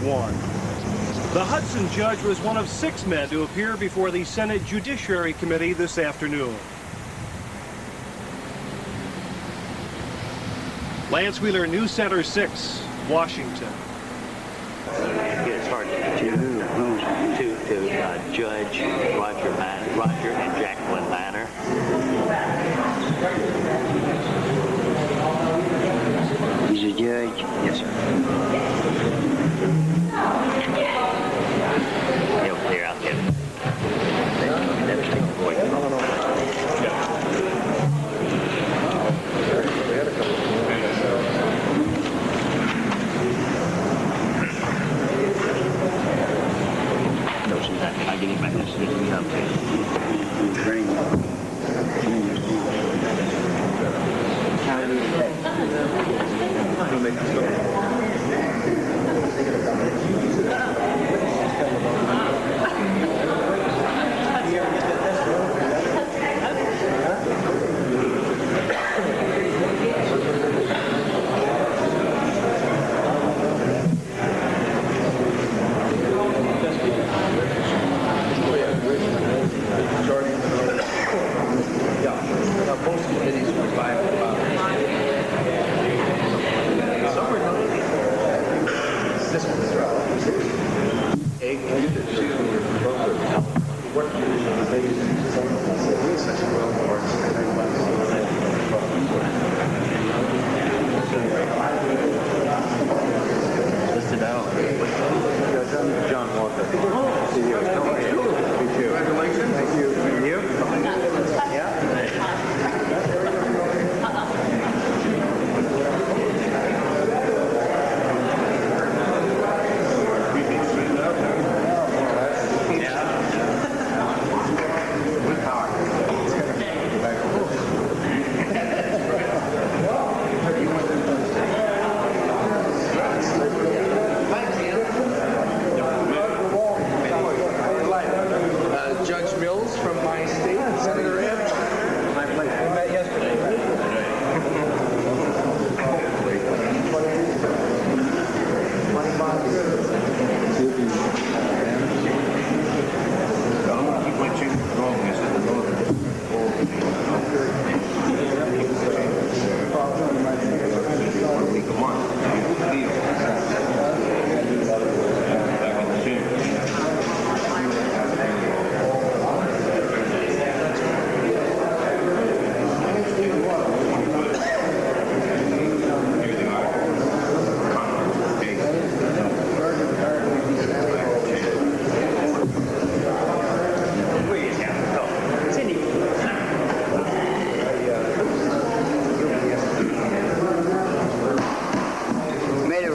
won. The Hudson judge was one of 6 men to appear before the Senate Judiciary Committee this afternoon. Lance Wheeler, News Center 6, Washington. It's hard to Judge Roger and Jacqueline Manor. He's a judge? Yes, sir. He'll clear out there. Never take the voice. I get him back as soon as we come to. Bring him.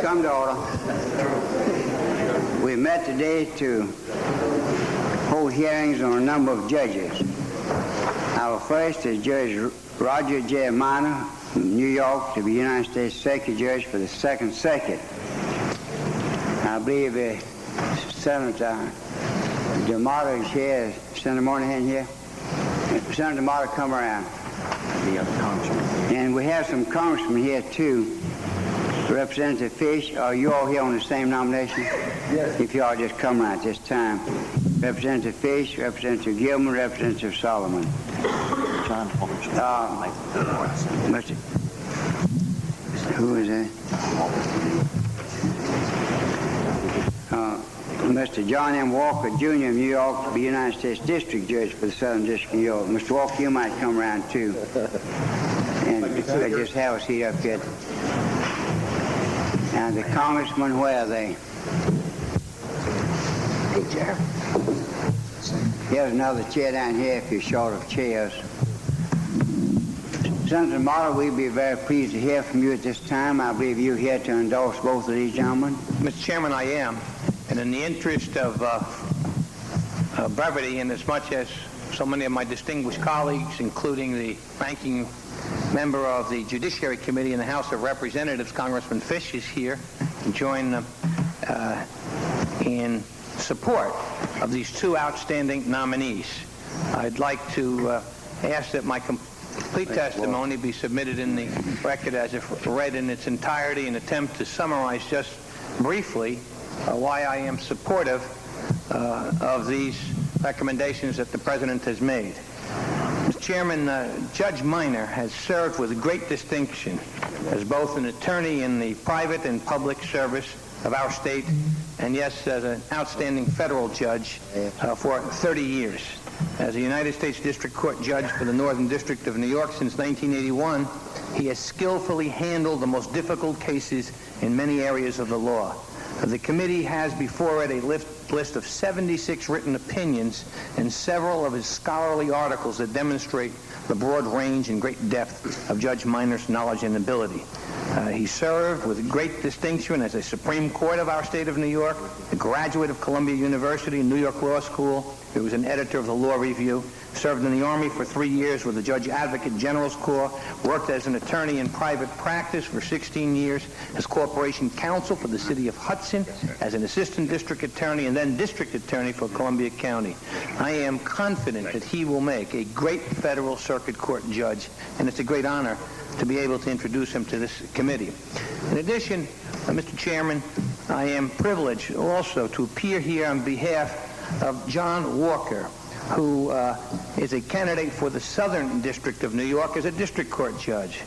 Come to order. We met today to hold hearings on a number of judges. Our first is Judge Roger J. Minor from New York to be United States Circuit Judge for the 2nd Circuit. I believe Senator DeMato is here. Senator Moynihan here? Senator DeMato, come around. The other congressman. And we have some congressmen here too. Representative Fish, are you all here on the same nomination? Yes. If you all just come around at this time. Representative Fish, Representative Gilman, Representative Solomon. John Mr. Who is that? Mr. John M. Walker, Jr. of New York to be United States District Judge for the Southern District of New York. Mr. Walker, you might come around too. And they just have a seat up here. And the congressmen, where are they? Hey, Chair. Here's another chair down here if you're short of chairs. Senator Marler, we'd be very pleased to hear from you at this time. I believe you're here to endorse both of these gentlemen. Mr. Chairman, I am. And in the interest of brevity, and as much as so many of my distinguished colleagues, including the ranking member of the Judiciary Committee in the House of Representatives, Congressman Fish, is here to join in support of these 2 outstanding nominees. I'd like to ask that my complete testimony be submitted in the record as if read in its entirety, and attempt to summarize just briefly why I am supportive of these recommendations that the President has made. Mr. Chairman, Judge Minor has served with great distinction as both an attorney in the private and public service of our state, and yes, as an outstanding federal judge for 30 years. As a United States District Court judge for the Northern District of New York since 1981, he has skillfully handled the most difficult cases in many areas of the law. The committee has before it a list of 76 written opinions and several of his scholarly articles that demonstrate the broad range and great depth of Judge Minor's knowledge and ability. He served with great distinction as a Supreme Court of our state of New York, a graduate of Columbia University and New York Law School. He was an editor of the Law Review, served in the Army for 3 years with the Judge Advocate General's Corps, worked as an attorney in private practice for 16 years, as corporation counsel for the city of Hudson, as an assistant district attorney, and then district attorney for Columbia County. I am confident that he will make a great federal circuit court judge, and it's a great honor to be able to introduce him to this committee. In addition, Mr. Chairman, I am privileged also to appear here on behalf of John Walker, who is a candidate for the Southern District of New York as a district court judge.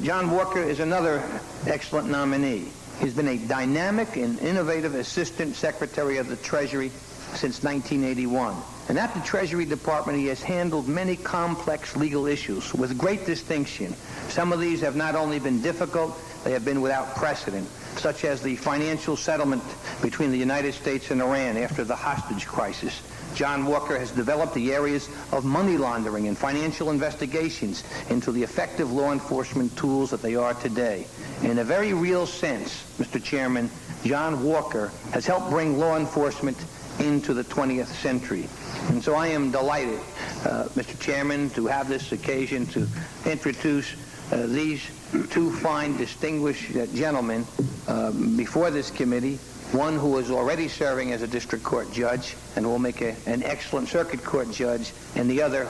John Walker is another excellent nominee. He's been a dynamic and innovative Assistant Secretary of the Treasury since 1981. And at the Treasury Department, he has handled many complex legal issues with great distinction. Some of these have not only been difficult, they have been without precedent, such as the financial settlement between the United States and Iran after the hostage crisis. John Walker has developed the areas of money laundering and financial investigations into the effective law enforcement tools that they are today. In a very real sense, Mr. Chairman, John Walker has helped bring law enforcement into the 20th century. And so I am delighted, Mr. Chairman, to have this occasion to introduce these two fine, distinguished gentlemen before this committee, one who is already serving as a district court judge and will make an excellent circuit court judge, and the other,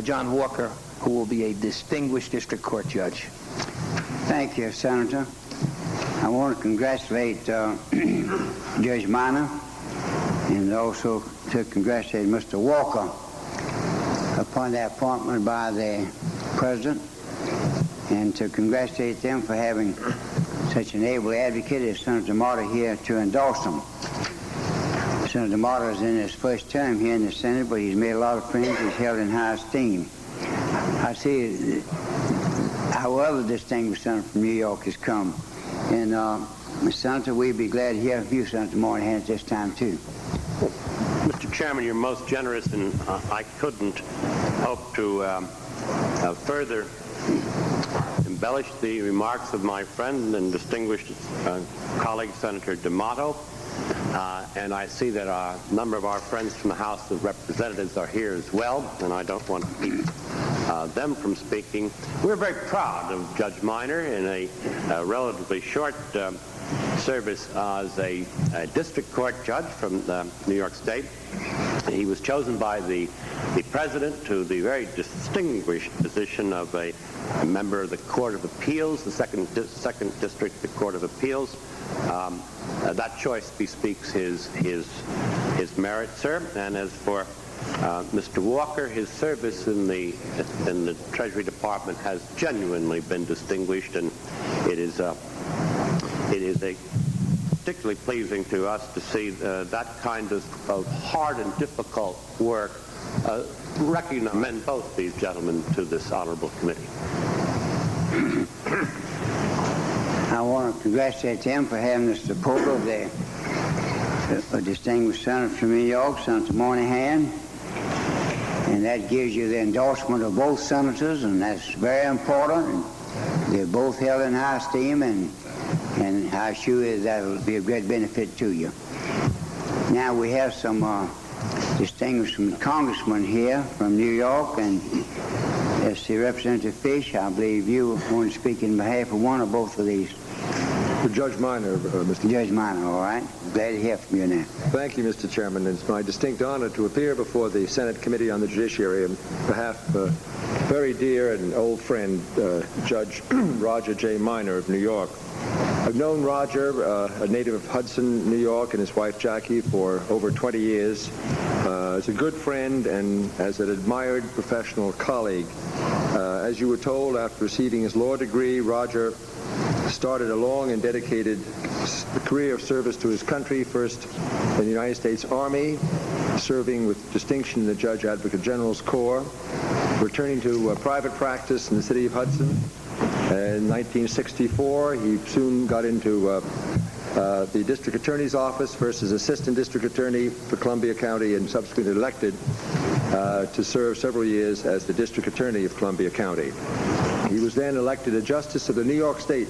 John Walker, who will be a distinguished district court judge. Thank you, Senator. I want to congratulate Judge Minor and also to congratulate Mr. Walker upon the appointment by the President, and to congratulate them for having such an able advocate as Senator Marter here to endorse them. Senator Marter is in his first term here in the Senate, but he's made a lot of friends. He's held in high esteem. I see how other distinguished senator from New York has come. And Senator, we'd be glad to hear from you, Senator Moynihan, at this time, too. Mr. Chairman, you're most generous, and I couldn't hope to further embellish the remarks of my friend and distinguished colleague, Senator D'Amato. And I see that a number of our friends from the House of Representatives are here as well, and I don't want to keep them from speaking. We're very proud of Judge Minor in a relatively short service as a district court judge from New York State. He was chosen by the President to the very distinguished position of a member of the Court of Appeals, the second District, the Court of Appeals. That choice bespeaks his merit, sir. And as for Mr. Walker, his service in the Treasury Department has genuinely been distinguished, and it is particularly pleasing to us to see that kind of hard and difficult work recommend both these gentlemen to this honorable committee. I want to congratulate them for having the support of their distinguished senator from New York, Senator Moynihan. And that gives you the endorsement of both senators, and that's very important. And they're both held in high esteem, and I assure you that'll be a great benefit to you. Now we have some distinguished congressmen here from New York, and as the Representative Fish, I believe you want to speak in behalf of one or both of these. Judge Minor, Mr. Judge Minor, all right. Glad to hear from you now. Thank you, Mr. Chairman. It's my distinct honor to appear before the Senate Committee on the Judiciary on behalf of a very dear and old friend, Judge Roger J. Minor of New York. I've known Roger, a native of Hudson, New York, and his wife Jackie for over 20 years. As a good friend and as an admired professional colleague. As you were told, after receiving his law degree, Roger started a long and dedicated career of service to his country, first in the United States Army, serving with distinction in the Judge Advocate General's Corps, returning to private practice in the city of Hudson. In 1964, he soon got into the district attorney's office, first as assistant district attorney for Columbia County, and subsequently elected to serve several years as the district attorney of Columbia County. He was then elected a justice of the New York State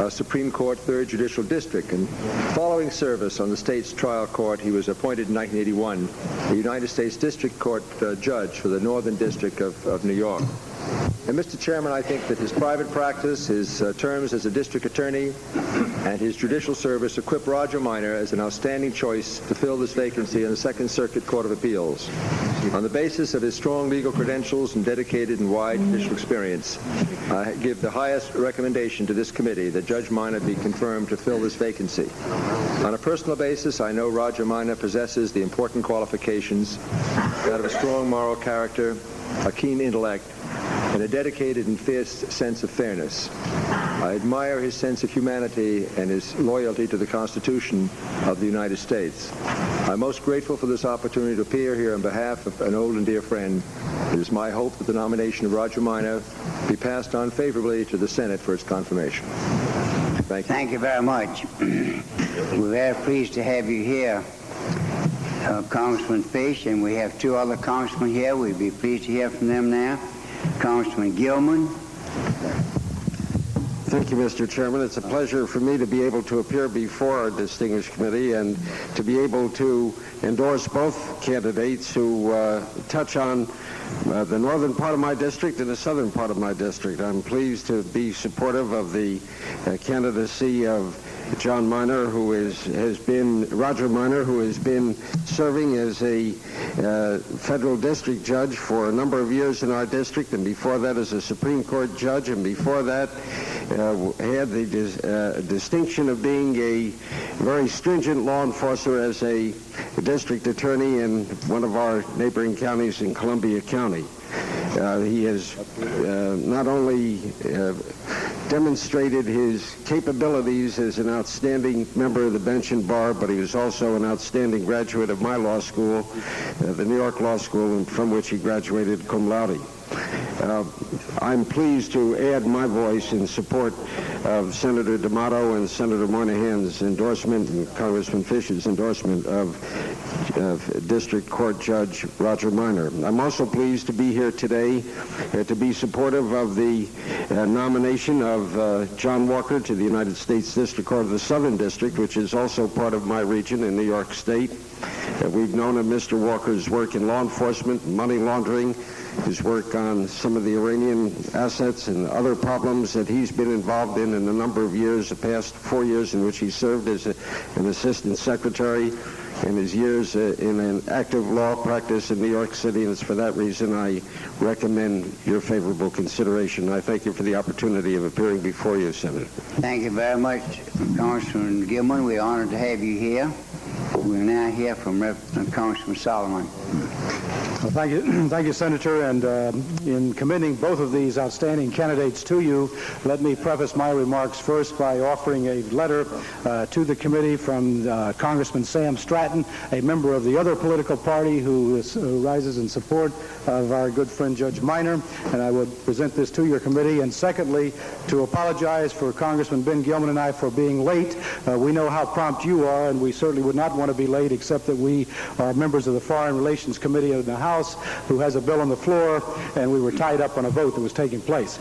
Supreme Court 3rd Judicial District, and following service on the state's trial court, he was appointed in 1981 a United States District Court judge for the Northern District of New York. And Mr. Chairman, I think that his private practice, his terms as a district attorney, and his judicial service equip Roger Minor as an outstanding choice to fill this vacancy in the Second Circuit Court of Appeals. On the basis of his strong legal credentials and dedicated and wide judicial experience, I give the highest recommendation to this committee that Judge Minor be confirmed to fill this vacancy. On a personal basis, I know Roger Minor possesses the important qualifications that of a strong moral character, a keen intellect, and a dedicated and fierce sense of fairness. I admire his sense of humanity and his loyalty to the Constitution of the United States. I'm most grateful for this opportunity to appear here on behalf of an old and dear friend. It is my hope that the nomination of Roger Minor be passed on favorably to the Senate for its confirmation. Thank you. Thank you very much. We're very pleased to have you here, Congressman Fish, and we have two other congressmen here. We'd be pleased to hear from them now. Congressman Gilman. Thank you, Mr. Chairman. It's a pleasure for me to be able to appear before our distinguished committee and to be able to endorse both candidates who touch on the northern part of my district and the southern part of my district. I'm pleased to be supportive of the candidacy of Roger Minor, who has been serving as a federal district judge for a number of years in our district, and before that as a Supreme Court judge, and before that had the distinction of being a very stringent law enforcer as a district attorney in one of our neighboring counties in Columbia County. He has not only demonstrated his capabilities as an outstanding member of the bench and bar, but he was also an outstanding graduate of my law school, the New York Law School, from which he graduated cum laude. I'm pleased to add my voice in support of Senator D'Amato and Senator Moynihan's endorsement and Congressman Fish's endorsement of District Court Judge Roger Minor. I'm also pleased to be here today to be supportive of the nomination of John Walker to the United States District Court of the Southern District, which is also part of my region in New York State. We've known of Mr. Walker's work in law enforcement, money laundering, his work on some of the Iranian assets and other problems that he's been involved in a number of years, the past 4 years in which he served as an assistant secretary, and his years in an active law practice in New York City, and it's for that reason I recommend your favorable consideration. I thank you for the opportunity of appearing before you, Senator. Thank you very much, Congressman Gilman. We're honored to have you here. We'll now hear from Congressman Solomon. Well, thank you, Senator. And in commending both of these outstanding candidates to you, let me preface my remarks first by offering a letter to the committee from Congressman Sam Stratton, a member of the other political party who rises in support of our good friend Judge Minor, and I would present this to your committee. And secondly, to apologize for Congressman Ben Gilman and I for being late. We know how prompt you are, and we certainly would not want to be late, except that we are members of the Foreign Relations Committee in the House who has a bill on the floor, and we were tied up on a vote that was taking place.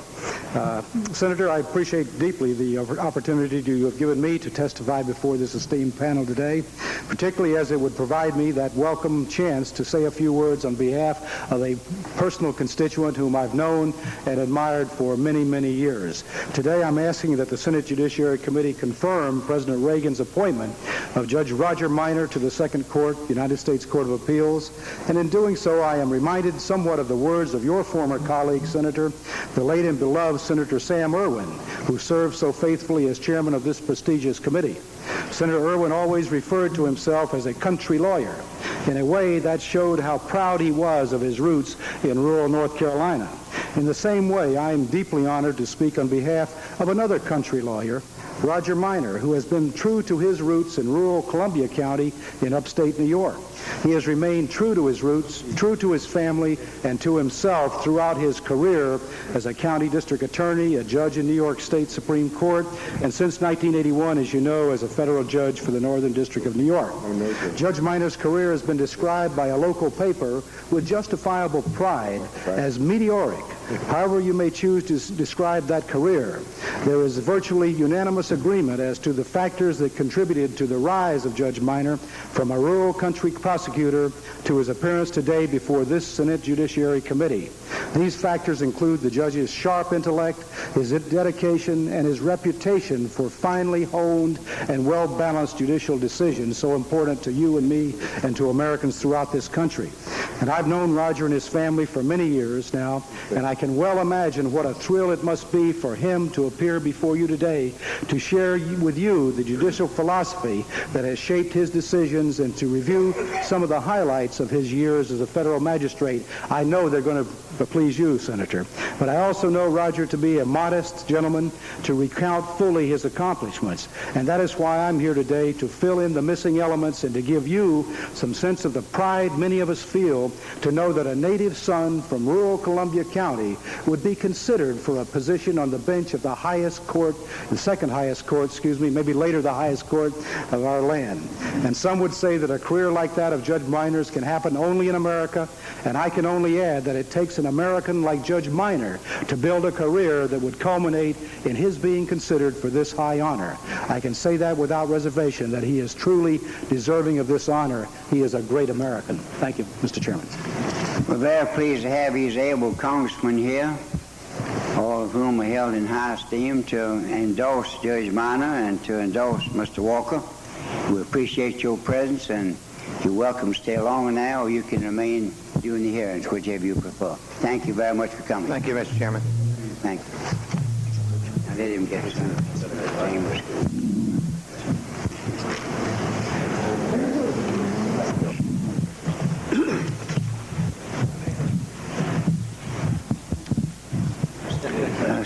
Senator, I appreciate deeply the opportunity you have given me to testify before this esteemed panel today, particularly as it would provide me that welcome chance to say a few words on behalf of a personal constituent whom I've known and admired for many, many years. Today I'm asking that the Senate Judiciary Committee confirm President Reagan's appointment of Judge Roger Minor honor to the Second Court, United States Court of Appeals, and in doing so I am reminded somewhat of the words of your former colleague, Senator, the late and beloved Senator Sam Erwin, who served so faithfully as chairman of this prestigious committee. Senator Erwin always referred to himself as a country lawyer, in a way that showed how proud he was of his roots in rural North Carolina. In the same way, I am deeply honored to speak on behalf of another country lawyer, Roger Minor, who has been true to his roots in rural Columbia County in upstate New York. He has remained true to his roots, true to his family, and to himself throughout his career as a county district attorney, a judge in New York State Supreme Court, and since 1981, as you know, as a federal judge for the Northern District of New York. Judge Minor's career has been described by a local paper with justifiable pride as meteoric. However you may choose to describe that career, there is virtually unanimous agreement as to the factors that contributed to the rise of Judge Minor from a rural country prosecutor to his appearance today before this Senate Judiciary Committee. These factors include the judge's sharp intellect, his dedication, and his reputation for finely honed and well-balanced judicial decisions so important to you and me and to Americans throughout this country. And I've known Roger and his family for many years now, and I can well imagine what a thrill it must be for him to appear before you today to share with you the judicial philosophy that has shaped his decisions and to review some of the highlights of his years as a federal magistrate. I know they're going to please you, Senator. But I also know Roger to be a modest gentleman, to recount fully his accomplishments. And that is why I'm here today, to fill in the missing elements and to give you some sense of the pride many of us feel to know that a native son from rural Columbia County would be considered for a position on the bench of the highest court, the second highest court, maybe later the highest court of our land. And some would say that a career like that of Judge Minor's can happen only in America, and I can only add that it takes an American like Judge Minor to build a career that would culminate in his being considered for this high honor. I can say that without reservation, that he is truly deserving of this honor. He is a great American. Thank you, Mr. Chairman. We're very pleased to have these able congressmen here, all of whom are held in high esteem, to endorse Judge Minor and to endorse Mr. Walker. We appreciate your presence, and you're welcome to stay longer now, or you can remain during the hearings, whichever you prefer. Thank you very much for coming. Thank you, Mr. Chairman. Thank you. I let him get some chambers.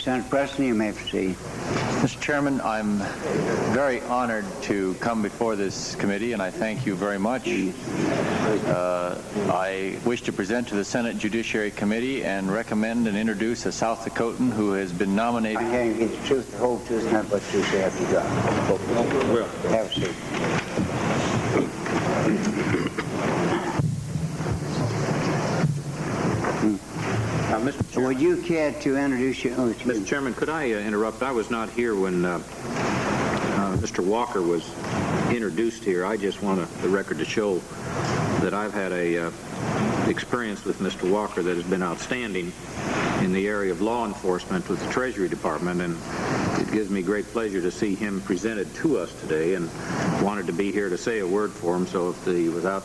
Senator Preston, you may proceed. Mr. Chairman, I'm very honored to come before this committee, and I thank you very much. I wish to present to the Senate Judiciary Committee and recommend and introduce a South Dakotan who has been nominated. I'm here to get the truth, the whole truth, not what truth have you got. Well, have a seat. Mr. Chairman, would you care to introduce your... Mr. Chairman, could I interrupt? I was not here when Mr. Walker was introduced here. I just want the record to show that I've had a experience with Mr. Walker that has been outstanding in the area of law enforcement with the Treasury Department, and it gives me great pleasure to see him presented to us today, and wanted to be here to say a word for him. So without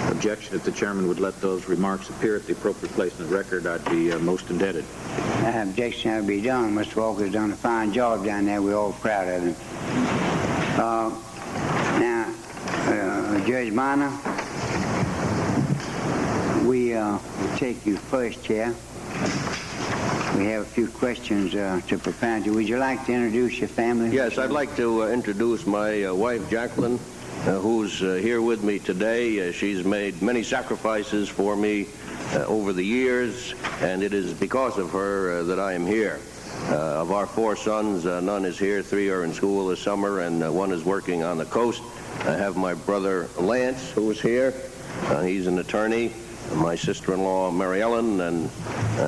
objection, if the chairman would let those remarks appear at the appropriate place in the record, I'd be most indebted. That objection has to be done. Mr. Walker's done a fine job down there. We're all proud of him. Now, Judge Minor, we will take you first, Chair. We have a few questions to propound you. Would you like to introduce your family? Yes, I'd like to introduce my wife, Jacqueline, who's here with me today. She's made many sacrifices for me over the years, and it is because of her that I am here. Of our 4 sons, none is here. 3 are in school this summer, and 1 is working on the coast. I have my brother, Lance, who is here. He's an attorney. My sister-in-law, Mary Ellen, and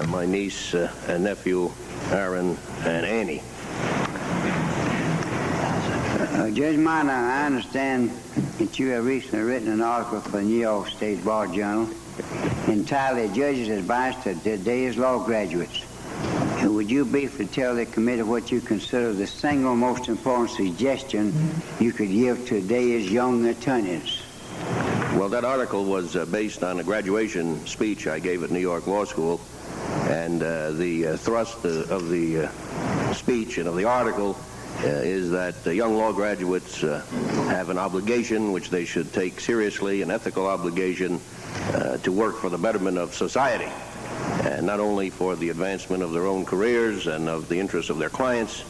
my niece and nephew, Aaron and Annie. Judge Minor, I understand that you have recently written an article for the New York State Bar Journal entitled Judge's Advice to Today's Law Graduates. Would you briefly tell the committee what you consider the single most important suggestion you could give to today's young attorneys? Well, that article was based on a graduation speech I gave at New York Law School, and the thrust of the speech and of the article is that young law graduates have an obligation which they should take seriously, an ethical obligation to work for the betterment of society, and not only for the advancement of their own careers and of the interests of their clients,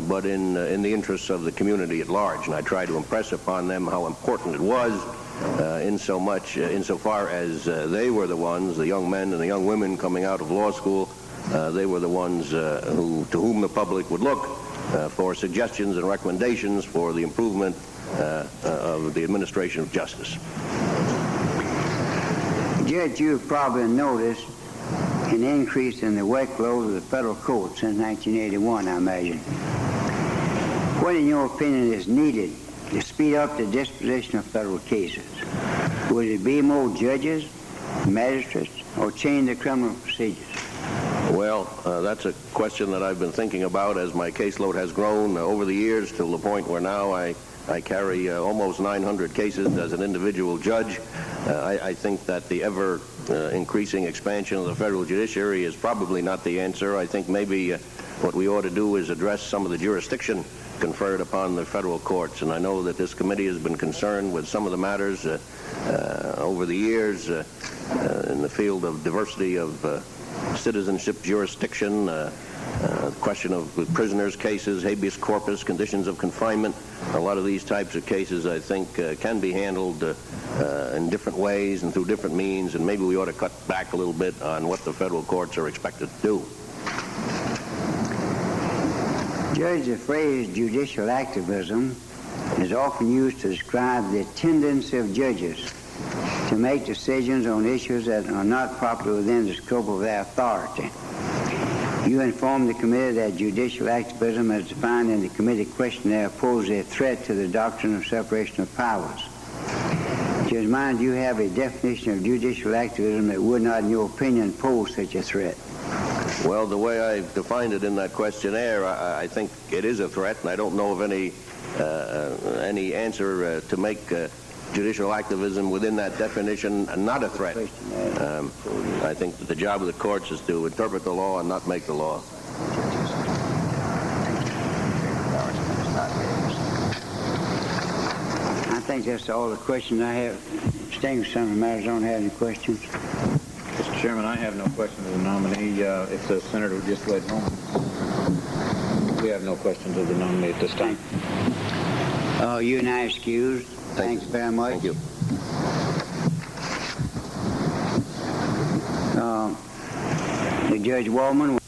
but in the interests of the community at large. And I try to impress upon them how important it was insofar as they were the ones, the young men and the young women coming out of law school, they were the ones to whom the public would look for suggestions and recommendations for the improvement of the administration of justice. Judge, you've probably noticed an increase in the workload of the federal court since 1981, I imagine. What, in your opinion, is needed to speed up the disposition of federal cases? Would it be more judges, magistrates, or change the criminal procedures? Well, that's a question that I've been thinking about as my caseload has grown over the years to the point where now I carry almost 900 cases as an individual judge. I think that the ever-increasing expansion of the federal judiciary is probably not the answer. I think maybe what we ought to do is address some of the jurisdiction conferred upon the federal courts. And I know that this committee has been concerned with some of the matters over the years in the field of diversity of citizenship jurisdiction, the question of prisoners' cases, habeas corpus, conditions of confinement. A lot of these types of cases, I think, can be handled in different ways and through different means, and maybe we ought to cut back a little bit on what the federal courts are expected to do. Judge, the phrase judicial activism is often used to describe the tendency of judges to make decisions on issues that are not properly within the scope of their authority. You informed the committee that judicial activism, as defined in the committee questionnaire, poses a threat to the doctrine of separation of powers. Judge Minor, do you have a definition of judicial activism that would not, in your opinion, pose such a threat? Well, the way I've defined it in that questionnaire, I think it is a threat, and I don't know of any answer to make judicial activism within that definition not a threat. I think that the job of the courts is to interpret the law and not make the law. I think that's all the questions I have. Distinguished Senator Matters, don't have any questions. Mr. Chairman, I have no questions of the nominee. If the senator would just wait a moment. We have no questions of the nominee at this time. You and I excused. Thanks very much. Thank you. The Judge Waldman.